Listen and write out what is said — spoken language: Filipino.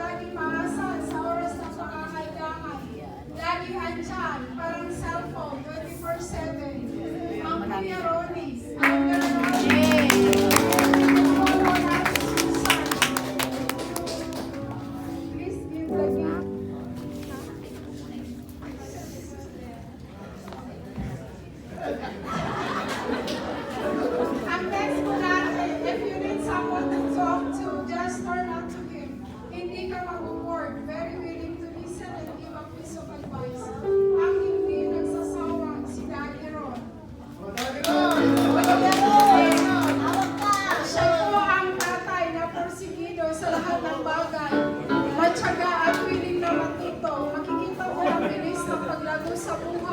laging maasahan sa oras ng pangangailangan. Laging andyan, parang cellphone, 24/7. Ang Kuya Ronnie. Ang please give the gift. Ang next po natin, if you need someone to talk to, just turn out to him. Hindi ka mag-board, very willing to listen and give a piece of advice. Ang hindi nagsasawa, si Daddy Ron. Siya po ang tatay na porsigido sa lahat ng bagay. Matyaga at willing na matuto. Makikita mo ang bilis ng paglago sa buhay.